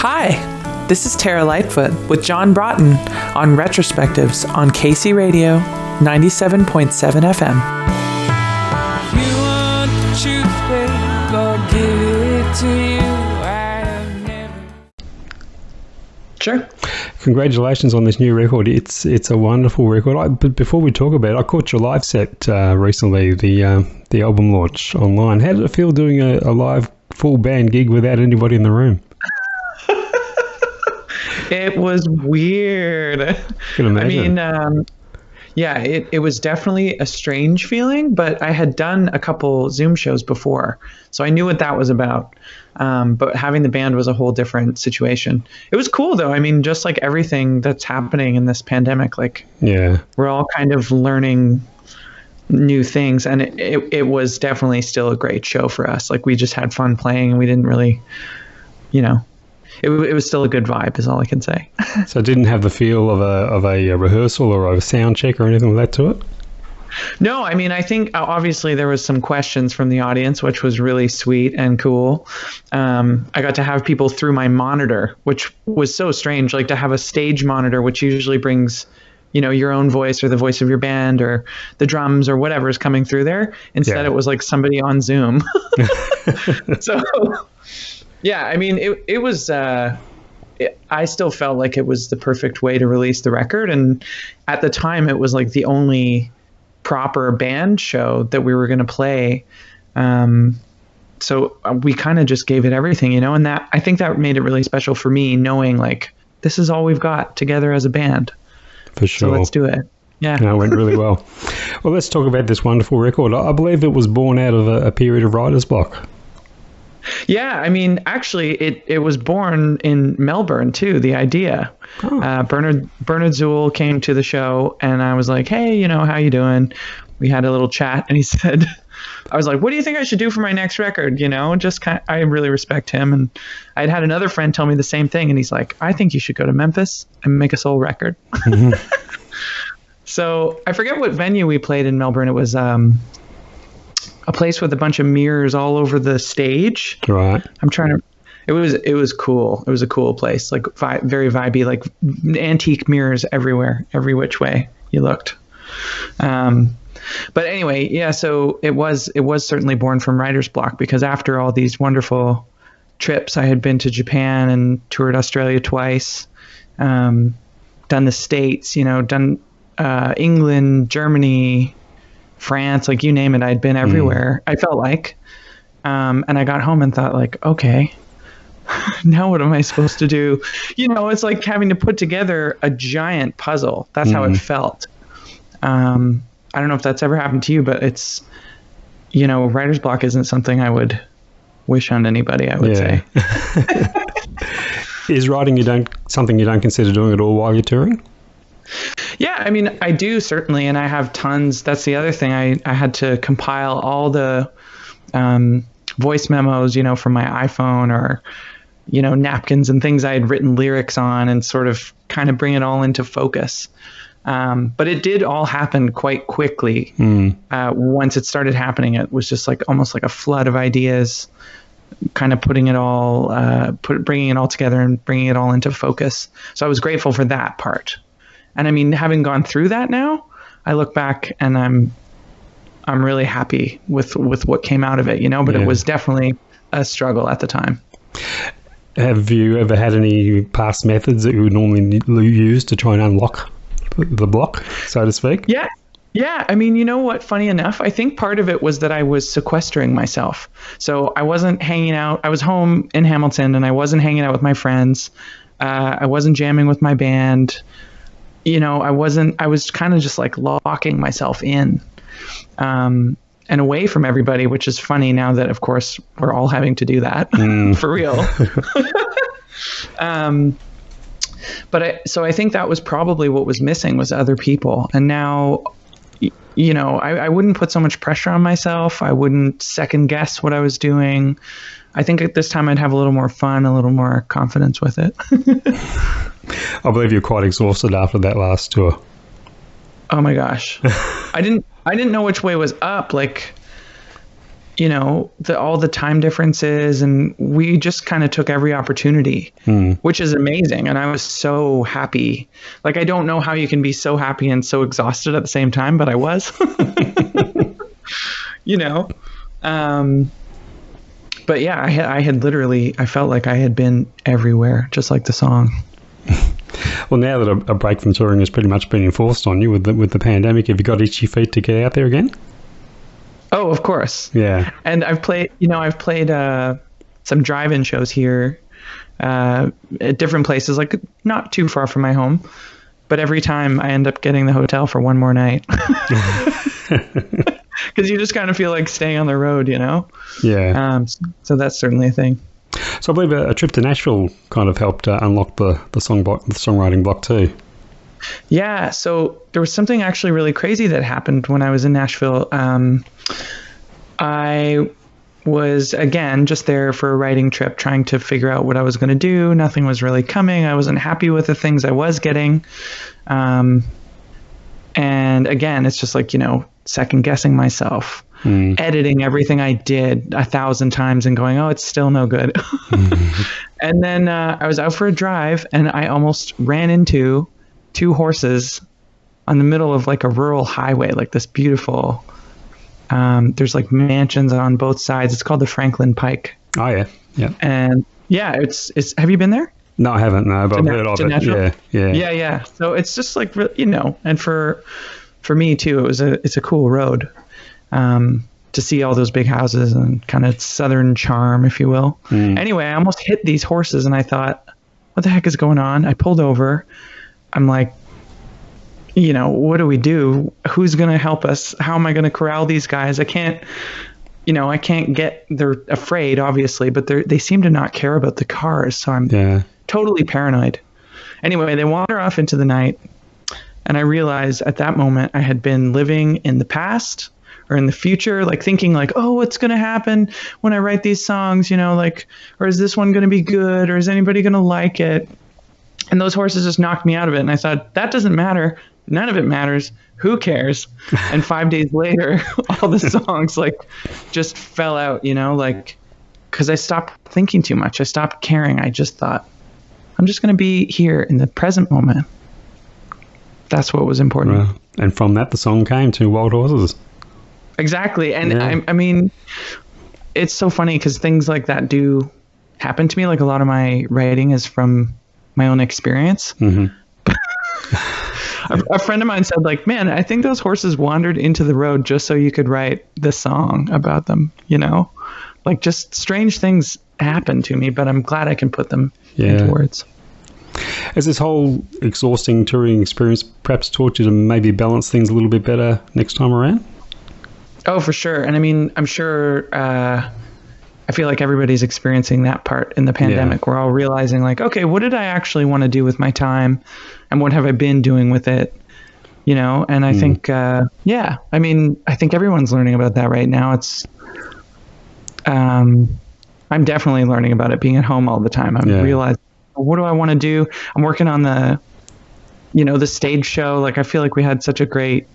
Hi, this is Terra Lightfoot with John Broughton on Retrospectives on KC Radio 97.7 FM. You want the truth, babe, I'll give it to you. I have never... Sure. Congratulations on this new record. It's a wonderful record. But before we talk about it, I caught your live set recently, the album launch online. How did it feel doing a live full band gig without anybody in the room? It was weird. I can imagine. I mean, yeah, it was definitely a strange feeling, but I had done a couple Zoom shows before, so I knew what that was about. But having the band was a whole different situation. It was cool, though. I mean, just like everything that's happening in this pandemic, like, yeah, we're all kind of learning new things, and it was definitely still a great show for us. Like, we just had fun playing, and we didn't really, it was still a good vibe, is all I can say. So it didn't have the feel of a rehearsal or a sound check or anything like that to it? No, I mean, I think obviously there was some questions from the audience, which was really sweet and cool. I got to have people through my monitor, which was so strange, like to have a stage monitor, which usually brings, your own voice or the voice of your band or the drums or whatever is coming through there. Instead, It was like somebody on Zoom. So, yeah, I mean, it was, I still felt like it was the perfect way to release the record. And at the time, it was like the only proper band show that we were going to play. So we kind of just gave it everything, and that, I think that made it really special for me, knowing like, this is all we've got together as a band. For sure. So let's do it. Yeah. No, it went really well. Well, let's talk about this wonderful record. I believe it was born out of a period of writer's block. Yeah, I mean, actually, it was born in Melbourne too. The idea, Bernard Zuhl came to the show, and I was like, "Hey, how you doing?" We had a little chat, and he said, "I was like, what do you think I should do for my next record?" I really respect him, and I'd had another friend tell me the same thing, and he's like, "I think you should go to Memphis and make a soul record." Mm-hmm. So I forget what venue we played in Melbourne. It was a place with a bunch of mirrors all over the stage. Right. It was cool. It was a cool place, like very vibey, like antique mirrors everywhere, every which way you looked. But anyway, yeah, so it was certainly born from writer's block, because after all these wonderful trips, I had been to Japan and toured Australia twice, done the States, done England, Germany, France, like you name it, I'd been everywhere. I felt like, and I got home and thought like, okay, now what am I supposed to do? It's like having to put together a giant puzzle. That's how it felt. I don't know if that's ever happened to you, but it's, writer's block isn't something I would wish on anybody, I would say. Is writing something you don't consider doing at all while you're touring? Yeah, I mean, I do certainly, and I have tons. That's the other thing. I had to compile all the voice memos, from my iPhone, or, napkins and things I had written lyrics on, and sort of kind of bring it all into focus. But it did all happen quite quickly. Once it started happening, it was just like almost like a flood of ideas, kind of bringing it all together and bringing it all into focus. So I was grateful for that part. And I mean, having gone through that now, I look back and I'm really happy with what came out of it, but It was definitely a struggle at the time. Have you ever had any past methods that you would normally use to try and unlock the block, so to speak? Yeah. I mean, you know what? Funny enough, I think part of it was that I was sequestering myself. So I wasn't hanging out. I was home in Hamilton, and I wasn't hanging out with my friends. I wasn't jamming with my band. I was kind of just like locking myself in and away from everybody, which is funny now that, of course, we're all having to do that for real. So I think that was probably what was missing, was other people. And now, I wouldn't put so much pressure on myself. I wouldn't second guess what I was doing. I think at this time I'd have a little more fun, a little more confidence with it. I believe you're quite exhausted after that last tour. Oh my gosh. I didn't know which way was up. Like, all the time differences, and we just kind of took every opportunity, which is amazing. And I was so happy. Like, I don't know how you can be so happy and so exhausted at the same time, but I was, but yeah, I had literally, I felt like I had been everywhere, just like the song. Well, now that a break from touring has pretty much been enforced on you with the pandemic, have you got itchy feet to get out there again? Oh, of course. Yeah. And I've played some drive-in shows here at different places, like not too far from my home. But every time I end up getting the hotel for one more night. Because you just kind of feel like staying on the road, Yeah. So that's certainly a thing. So I believe a trip to Nashville kind of helped unlock the songwriting block too. Yeah, so there was something actually really crazy that happened when I was in Nashville. I was, again, just there for a writing trip, trying to figure out what I was going to do. Nothing was really coming. I wasn't happy with the things I was getting. And again, it's just like, second guessing myself, editing everything I did 1,000 times and going, oh, it's still no good. And then I was out for a drive and I almost ran into 2 horses on the middle of like a rural highway, like this beautiful, there's like mansions on both sides. It's called the Franklin Pike. Oh yeah. Yeah. And yeah, it's, have you been there? No, I haven't. No, but I've heard of it. Yeah. So it's just like, and for me too, it's a cool road, to see all those big houses and kind of southern charm, if you will. Anyway, I almost hit these horses and I thought, what the heck is going on? I pulled over. I'm like, what do we do? Who's going to help us? How am I going to corral these guys? I can't get, they're afraid, obviously, but they seem to not care about the cars. So I'm totally paranoid. Anyway, they wander off into the night. And I realized at that moment I had been living in the past or in the future, like thinking like, oh, what's going to happen when I write these songs, or is this one going to be good? Or is anybody going to like it? And those horses just knocked me out of it. And I thought, that doesn't matter. None of it matters. Who cares? And 5 days later, all the songs just fell out, because I stopped thinking too much. I stopped caring. I just thought, I'm just going to be here in the present moment. That's what was important. Right. And from that, the song came to Wild Horses. Exactly. And I mean, it's so funny because things like that do happen to me. Like a lot of my writing is from my own experience. Mm-hmm. A friend of mine said, man, I think those horses wandered into the road just so you could write the song about them, just strange things happen to me, but I'm glad I can put them into words. Has this whole exhausting touring experience perhaps taught you to maybe balance things a little bit better next time around? Oh, for sure. And I mean, I'm sure, I feel like everybody's experiencing that part in the pandemic. Yeah. We're all realizing okay, what did I actually want to do with my time and what have I been doing with it? And I think, I mean, I think everyone's learning about that right now. It's, I'm definitely learning about it being at home all the time. I'm realizing, what do I want to do? I'm working on the stage show. I feel like we had such a great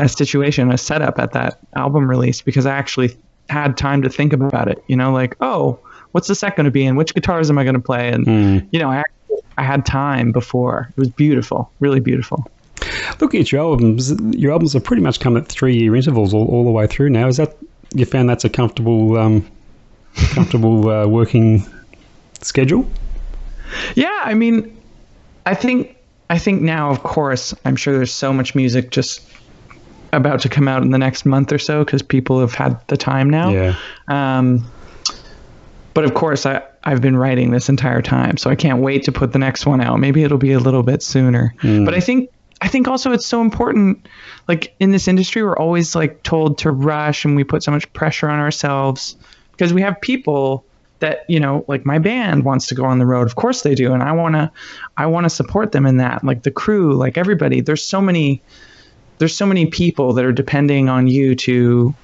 situation, a setup at that album release because I actually had time to think about it, oh, what's the set going to be and which guitars am I going to play? And, I had time before. It was beautiful, really beautiful. Looking at your albums have pretty much come at 3-year intervals all the way through now. Is that, you found that's a comfortable working schedule? Yeah. I mean, I think now, of course, I'm sure there's so much music just about to come out in the next month or so because people have had the time now. Yeah. But of course, I've been writing this entire time, so I can't wait to put the next one out. Maybe it'll be a little bit sooner. But I think also it's so important. In this industry, we're always told to rush, and we put so much pressure on ourselves because we have people that my band wants to go on the road. Of course they do, and I want to support them in that. The crew, everybody. There's so many people that are depending on you to,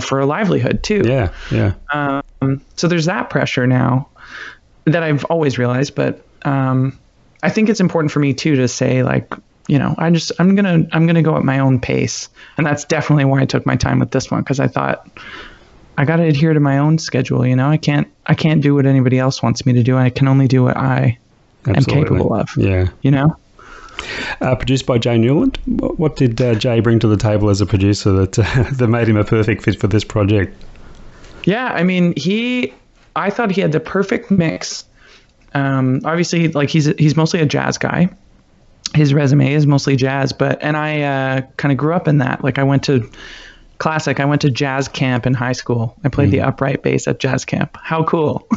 for a livelihood too. Yeah. So there's that pressure now that I've always realized, but I think it's important for me too to say I'm gonna go at my own pace, and that's definitely why I took my time with this one because I thought I got to adhere to my own schedule. You know, I can't do what anybody else wants me to do. I can only do what I am capable of. Yeah. You know? Produced by Jay Newland. What did Jay bring to the table as a producer that made him a perfect fit for this project? Yeah, I mean, I thought he had the perfect mix. Obviously, like he's mostly a jazz guy. His resume is mostly jazz, and I kind of grew up in that. Like I went to jazz camp in high school. I played the upright bass at jazz camp. How cool.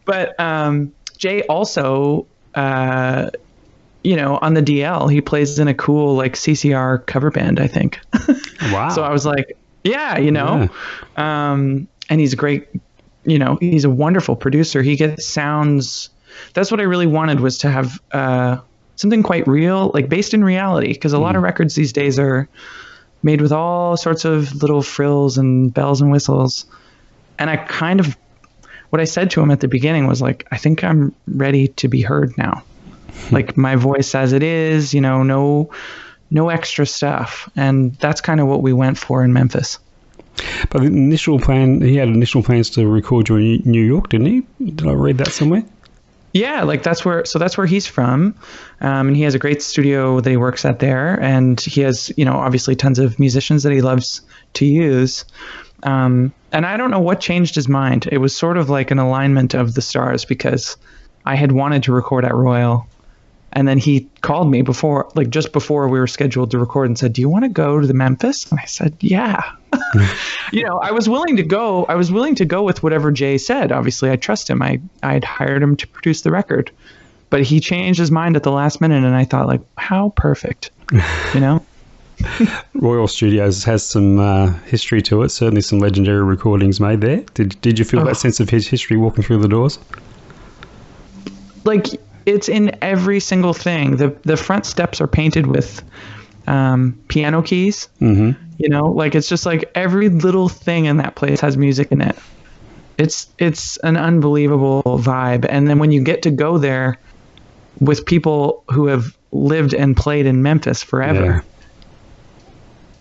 But Jay also, you know, on the DL, he plays in a cool like CCR cover band, I think. Wow. So I was like, yeah, you know, and he's a great, you know, he's a wonderful producer. He gets sounds. That's what I really wanted, was to have something quite real, like based in reality, because a lot of records these days are made with all sorts of little frills and bells and whistles. And I kind of, what I said to him at the beginning was like, I think I'm ready to be heard now. Like my voice as it is, you know, no extra stuff. And that's kind of what we went for in Memphis. But the initial plan, he had initial plans to record you in New York, didn't he? Did I read that somewhere? Yeah, like that's where he's from, and he has a great studio that he works at there, and he has, you know, obviously tons of musicians that he loves to use, and I don't know what changed his mind. It was sort of like an alignment of the stars, because I had wanted to record at Royal, and then he called me just before we were scheduled to record and said, "Do you want to go to the Memphis?" And I said, "Yeah." You know, I was willing to go. I was willing to go with whatever Jay said. Obviously, I trust him. I'd hired him to produce the record, but he changed his mind at the last minute, and I thought, like, how perfect, you know? Royal Studios has some history to it. Certainly, some legendary recordings made there. Did you feel that sense of his history walking through the doors? Like, it's in every single thing. The front steps are painted with piano keys. Mm-hmm. You know, like it's just like every little thing in that place has music in it. It's an unbelievable vibe. And then when you get to go there with people who have lived and played in Memphis forever,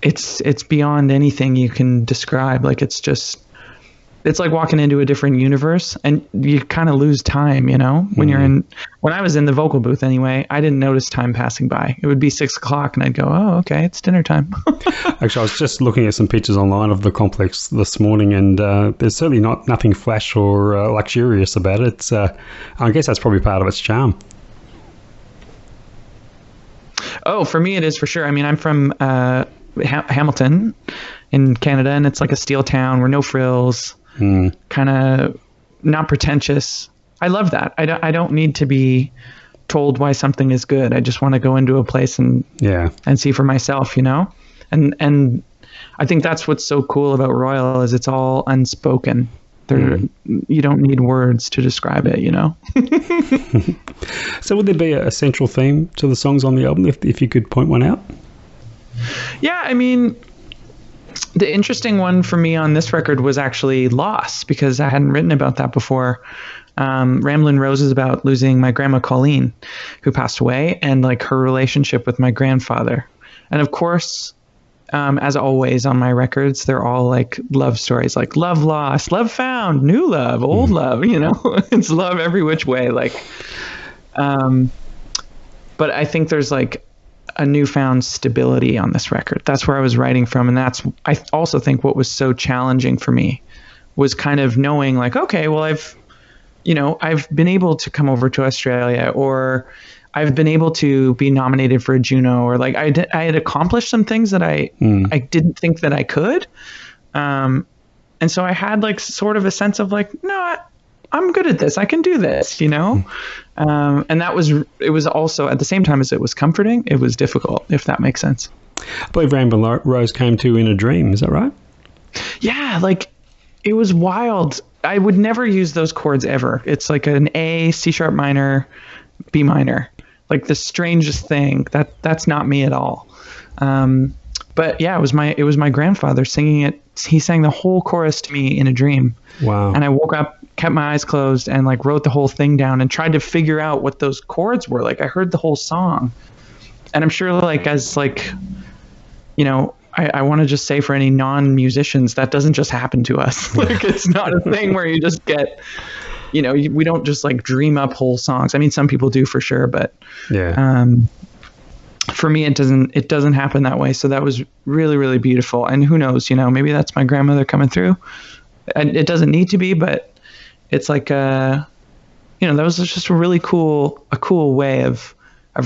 it's beyond anything you can describe. Like it's like walking into a different universe, and you kind of lose time, you know, when I was in the vocal booth anyway, I didn't notice time passing by. It would be 6 o'clock and I'd go, oh, okay, it's dinner time. Actually, I was just looking at some pictures online of the complex this morning, and there's certainly nothing flash or luxurious about it. I guess that's probably part of its charm. Oh, for me, it is for sure. I mean, I'm from Hamilton in Canada, and it's like a steel town where no frills. Kind of not pretentious. I love that. I don't need to be told why something is good. I just want to go into a place and see for myself, you know? And I think that's what's so cool about Royal, is it's all unspoken. You don't need words to describe it, you know? So would there be a central theme to the songs on the album, if you could point one out? Yeah, I mean, the interesting one for me on this record was actually loss, because I hadn't written about that before. Ramblin' Rose is about losing my grandma Colleen, who passed away, and like her relationship with my grandfather. And of course, as always on my records, they're all like love stories, like love lost, love found, new love, old love, you know, it's love every which way. Like, but I think there's like a newfound stability on this record. That's where I was writing from. And I also think what was so challenging for me was kind of knowing like, okay, well, I've been able to come over to Australia, or I've been able to be nominated for a Juno, or like I had accomplished some things that I didn't think that I could. And so I had like sort of a sense of like, no, I'm good at this. I can do this, you know? And it was also at the same time as it was comforting, it was difficult, if that makes sense. I believe Ramblin' Rose came to you in a dream. Is that right? Yeah. Like it was wild. I would never use those chords ever. It's like an A, C sharp minor, B minor, like the strangest thing. That's not me at all. But yeah, it was my grandfather singing it. He sang the whole chorus to me in a dream. Wow. And I woke up, kept my eyes closed, and like wrote the whole thing down and tried to figure out what those chords were. Like I heard the whole song, and I'm sure like as like, you know, I want to just say for any non-musicians, that doesn't just happen to us. Like, it's not a thing where you just get, we don't just like dream up whole songs. I mean, some people do for sure, but for me, it doesn't happen that way. So that was really, really beautiful. And who knows, maybe that's my grandmother coming through. And it doesn't need to be, but it's like, that was just a really cool way of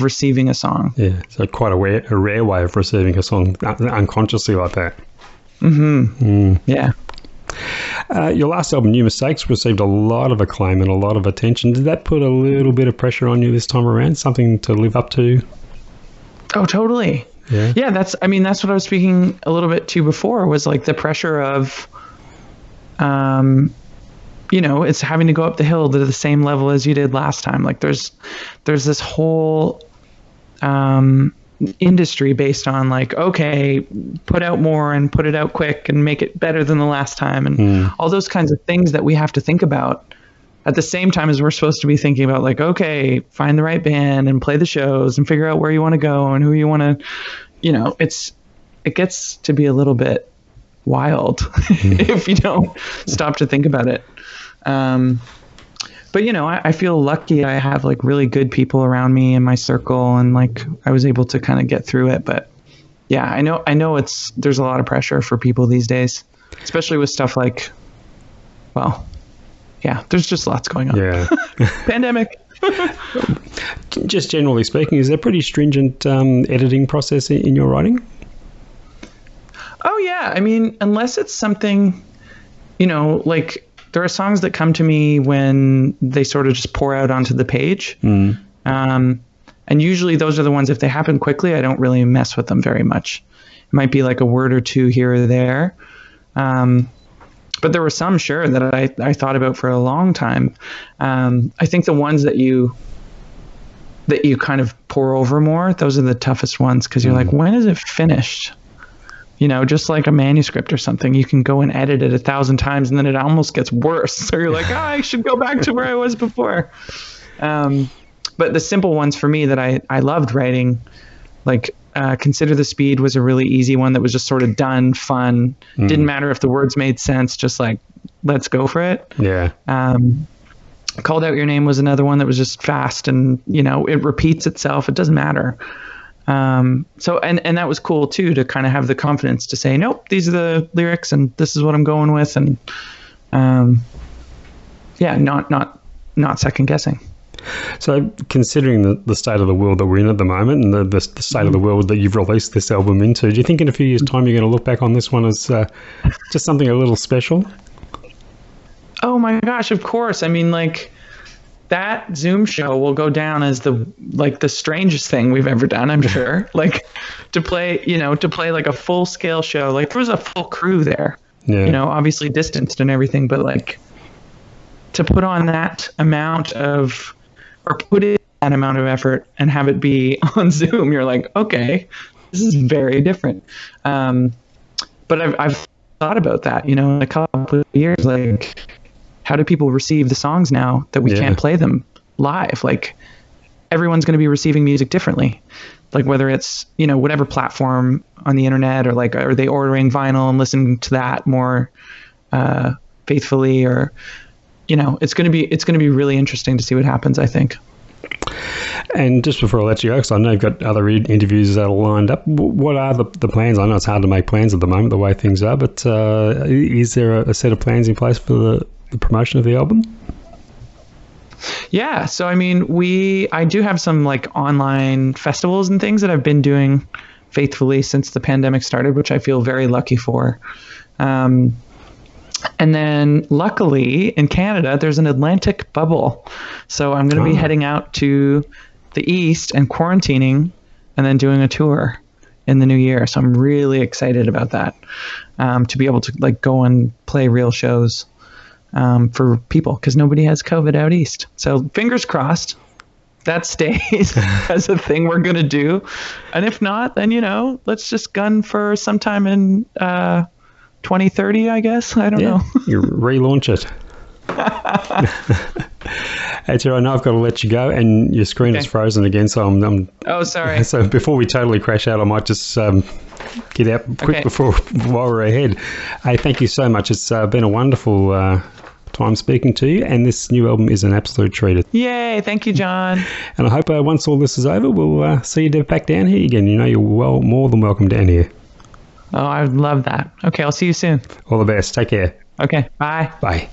receiving a song. Yeah, so quite a rare way of receiving a song unconsciously like that. Yeah. Your last album, New Mistakes, received a lot of acclaim and a lot of attention. Did that put a little bit of pressure on you this time around? Something to live up to? Oh, totally. Yeah, that's what I was speaking a little bit to before, was like the pressure of, it's having to go up the hill to the same level as you did last time. Like there's this whole industry based on like, okay, put out more and put it out quick and make it better than the last time, and all those kinds of things that we have to think about at the same time as we're supposed to be thinking about like, okay, find the right band and play the shows and figure out where you want to go and who you want to, it gets to be a little bit wild if you don't stop to think about it. But I feel lucky. I have like really good people around me in my circle, and like I was able to kind of get through it. But yeah, I know there's a lot of pressure for people these days, especially with stuff like, well, yeah, there's just lots going on. Yeah. Pandemic. Just generally speaking, is there a pretty stringent editing process in your writing? Oh yeah. I mean, unless it's something, like there are songs that come to me when they sort of just pour out onto the page. And usually those are the ones, if they happen quickly, I don't really mess with them very much. It might be like a word or two here or there. But there were some, sure, that I thought about for a long time. I think the ones that you kind of pour over more, those are the toughest ones, because you're like, when is it finished? Just like a manuscript or something, you can go and edit it 1,000 times and then it almost gets worse. So you're like, I should go back to where I was before. But the simple ones for me that I loved writing, like Consider the Speed was a really easy one that was just sort of done, fun. Didn't matter if the words made sense, just like, let's go for it. Yeah. Called Out Your Name was another one that was just fast, and it repeats itself. It doesn't matter. So that was cool too, to kind of have the confidence to say, nope, these are the lyrics and this is what I'm going with. And, not second guessing. So considering the state of the world that we're in at the moment, and the state of the world that you've released this album into, do you think in a few years' time you're going to look back on this one as just something a little special? Oh my gosh, of course. I mean, like, that Zoom show will go down as the strangest thing we've ever done, I'm sure. Like to play like a full scale show, like there was a full crew there, obviously distanced and everything, but like to put on that amount of, or put in that amount of effort and have it be on Zoom, you're like, okay, this is very different. But I've thought about that, in a couple of years, like, how do people receive the songs now that we can't play them live? Like, everyone's going to be receiving music differently. Like, whether it's, whatever platform on the internet, or like, are they ordering vinyl and listening to that more faithfully, or, it's going to be really interesting to see what happens, I think. And just before I let you go, because I know you've got other interviews that are lined up, what are the plans? I know it's hard to make plans at the moment, the way things are, but is there a set of plans in place for the promotion of the album? Yeah, so I mean, I do have some like online festivals and things that I've been doing faithfully since the pandemic started, which I feel very lucky for. And then luckily in Canada, there's an Atlantic bubble. So I'm going to be heading out to the East and quarantining and then doing a tour in the new year. So I'm really excited about that, to be able to like go and play real shows for people, because nobody has COVID out East. So fingers crossed that stays as a thing we're going to do. And if not, then, let's just gun for sometime in 2030, I guess. I don't know. You relaunch it. Hey, Terra, I know I've got to let you go, and your screen is frozen again, so I'm oh, sorry. So before we totally crash out, I might just get out quick while we're ahead. Hey, thank you so much. It's been a wonderful time speaking to you, and this new album is an absolute treat. Yay, thank you, John. And I hope once all this is over, we'll see you back down here again. You know, you're more than welcome down here. Oh, I would love that. Okay, I'll see you soon. All the best. Take care. Okay, bye. Bye.